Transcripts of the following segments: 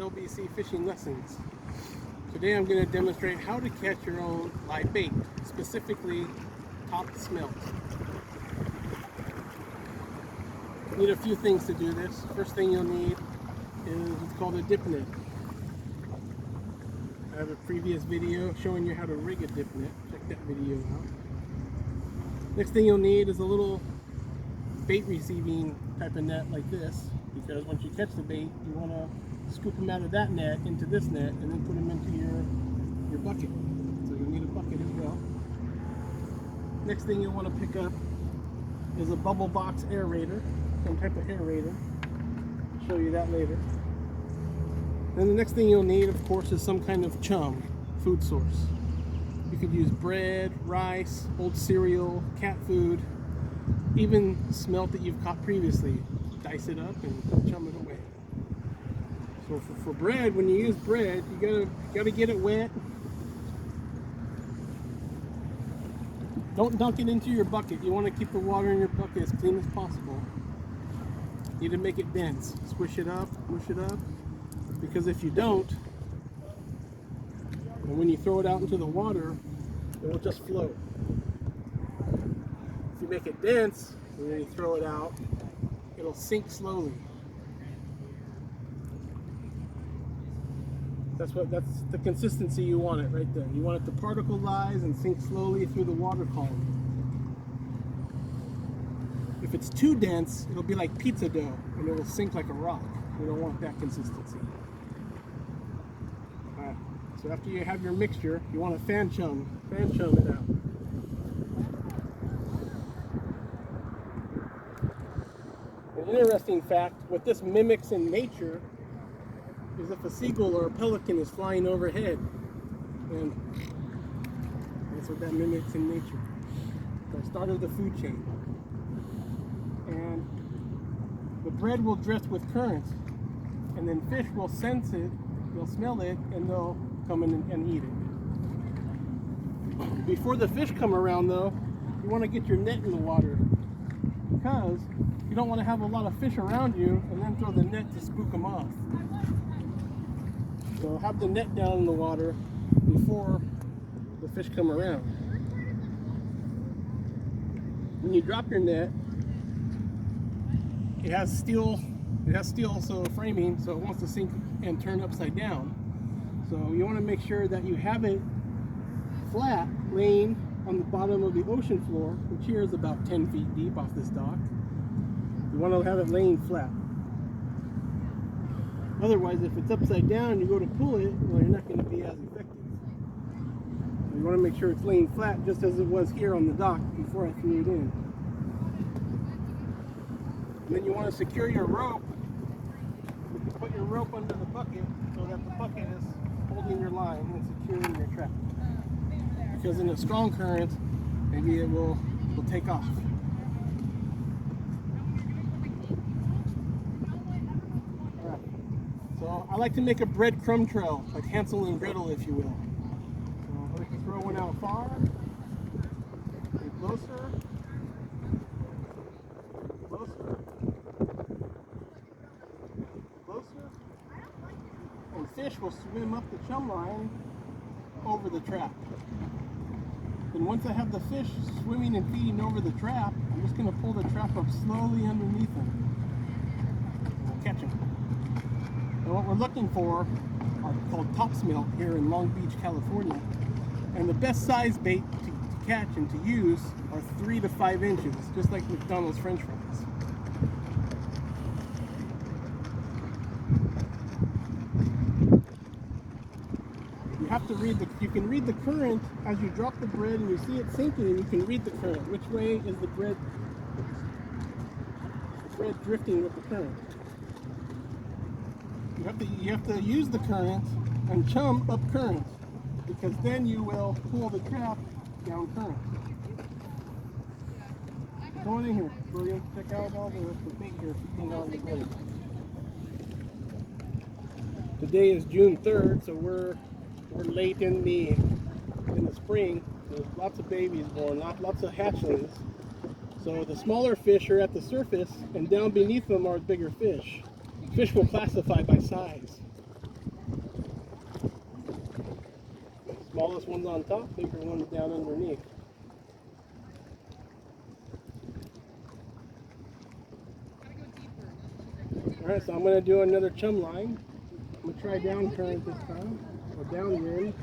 LBC Fishing Lessons. Today I'm going to demonstrate how to catch your own live bait, specifically Topsmelt. You need a few things to do this. First thing you'll need is what's called a dip net. I have a previous video showing you how to rig a dip net. Check that video out. Next thing you'll need is a little bait receiving type of net like this, because once you catch the bait, you want to scoop them out of that net into this net and then put them into your bucket. So you'll need a bucket as well. Next thing you'll want to pick up is a bubble box aerator, some type of aerator. I'll show you that later. Then the next thing you'll need, of course, is some kind of chum, food source. You could use bread, rice, old cereal, cat food, even smelt that you've caught previously. Dice it up and chum it away. So for bread, when you use bread, you gotta get it wet. Don't dunk it into your bucket. You want to keep the water in your bucket as clean as possible. You need to make it dense. Squish it up, mush it up. Because if you don't, and when you throw it out into the water, it will just float. If you make it dense, and then you throw it out, it'll sink slowly. That's the consistency you want it right there. You want it to particleize and sink slowly through the water column. If it's too dense, it'll be like pizza dough and it will sink like a rock. We don't want that consistency. Alright, so after you have your mixture, you want to fan chum it out. An interesting fact, what this mimics in nature is if a seagull or a pelican is flying overhead, and that's what that mimics in nature. The start of the food chain. And the bread will drift with currents, and then fish will sense it, they'll smell it, and they'll come in and eat it. Before the fish come around though, you want to get your net in the water, because you don't want to have a lot of fish around you and then throw the net to spook them off. So have the net down in the water before the fish come around. When you drop your net, it has steel so framing, so it wants to sink and turn upside down. So you want to make sure that you have it flat, laying on the bottom of the ocean floor, which here is about 10 feet deep off this dock. You want to have it laying flat. Otherwise, if it's upside down, you go to pull it, well, you're not going to be as effective. So you want to make sure it's laying flat, just as it was here on the dock before I threw it in. And then you want to secure your rope. You put your rope under the bucket so that the bucket is holding your line and securing your trap. Because in a strong current, maybe it will take off. Alright. So I like to make a breadcrumb trail, like Hansel and Gretel, if you will. So I like to throw one out far, get closer, and fish will swim up the chum line over the trap. And once I have the fish swimming and feeding over the trap, I'm just going to pull the trap up slowly underneath them. And we'll catch them. And what we're looking for are called Topsmelt here in Long Beach, California. And the best size bait to catch and to use are 3 to 5 inches, just like McDonald's French fries. You can read the current as you drop the bread and you see it sinking, and you can read the current. Which way is the bread drifting with the current? You have to use the current and chum up current, because then you will pull the trap down current. Go on in here, William. Check out all the bait here sitting on the blade. Today is June 3rd, so we're late in the spring. There's lots of babies born, lots of hatchlings. So the smaller fish are at the surface, and down beneath them are bigger fish. Fish will classify by size. Smallest one's on top, bigger one's down underneath. Alright, so I'm going to do another chum line. I'm going to try down current this time, or downwind.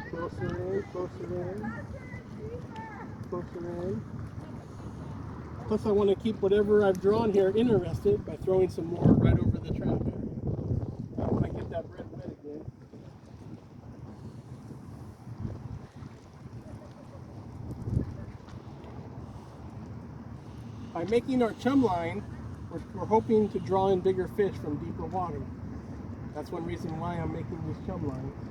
Closer in, closer in, closer in. Plus I want to keep whatever I've drawn here interested by throwing some more right over the trap. I want to get that red wet again. By making our chum line, we're hoping to draw in bigger fish from deeper water. That's one reason why I'm making these chum lines.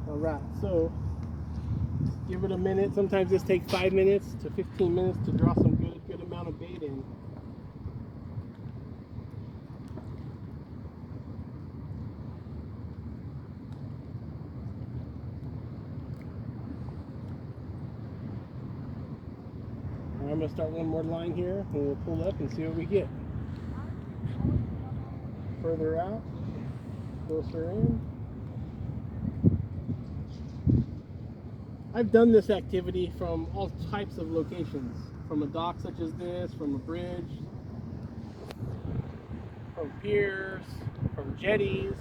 Alright, so give it a minute. Sometimes this takes 5 minutes to 15 minutes to draw some good amount of bait in. I'm going to start one more line here and we'll pull up and see what we get. Further out, closer in. I've done this activity from all types of locations, from a dock such as this, from a bridge, from piers, from jetties,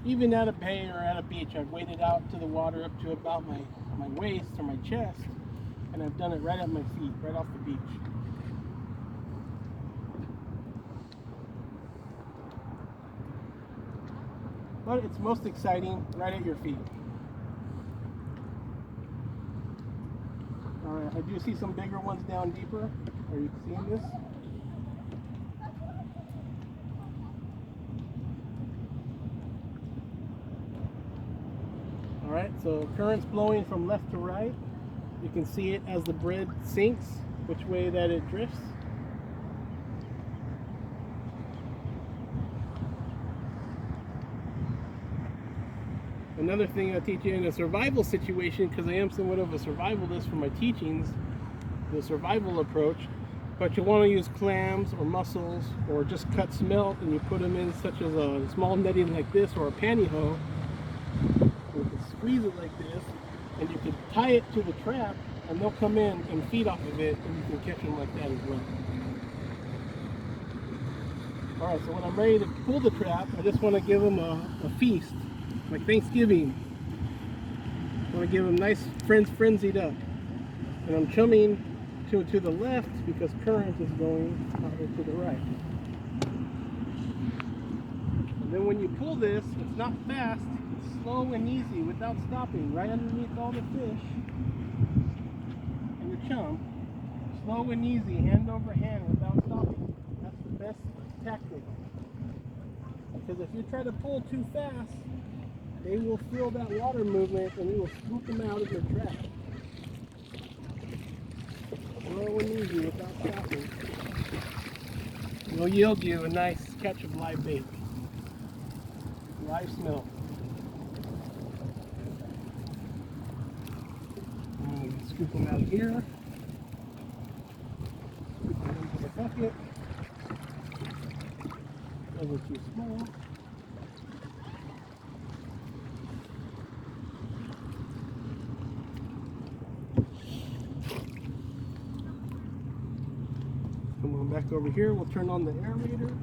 even at a bay or at a beach. I've waded out to the water up to about my waist or my chest, and I've done it right at my feet, right off the beach. But it's most exciting right at your feet. Alright, I do see some bigger ones down deeper. Are you seeing this? Alright, so current's blowing from left to right. You can see it as the bread sinks, which way that it drifts. Another thing I teach you in a survival situation, because I am somewhat of a survivalist for my teachings, the survival approach, but you want to use clams or mussels or just cut smelt and you put them in such as a small netting like this or a pantyhose. You can squeeze it like this and you can tie it to the trap and they'll come in and feed off of it and you can catch them like that as well. Alright, so when I'm ready to pull the trap, I just want to give them a feast. Like Thanksgiving. I want to give them nice frenzied up. And I'm chumming to the left because current is going to the right. And then when you pull this, it's not fast, it's slow and easy without stopping, right underneath all the fish. And your chum, slow and easy, hand over hand without stopping. That's the best tactic. Because if you try to pull too fast, they will feel that water movement and you will scoop them out of their trap. Slow and easy without stopping. Will yield you a nice catch of live bait. Live smelt. And scoop them out of here. Scoop them into the bucket. Those are too small. Come on back over here, we'll turn on the aerator.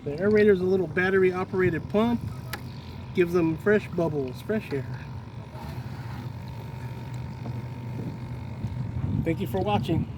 The aerator is a little battery operated pump, gives them fresh bubbles, fresh air. Thank you for watching.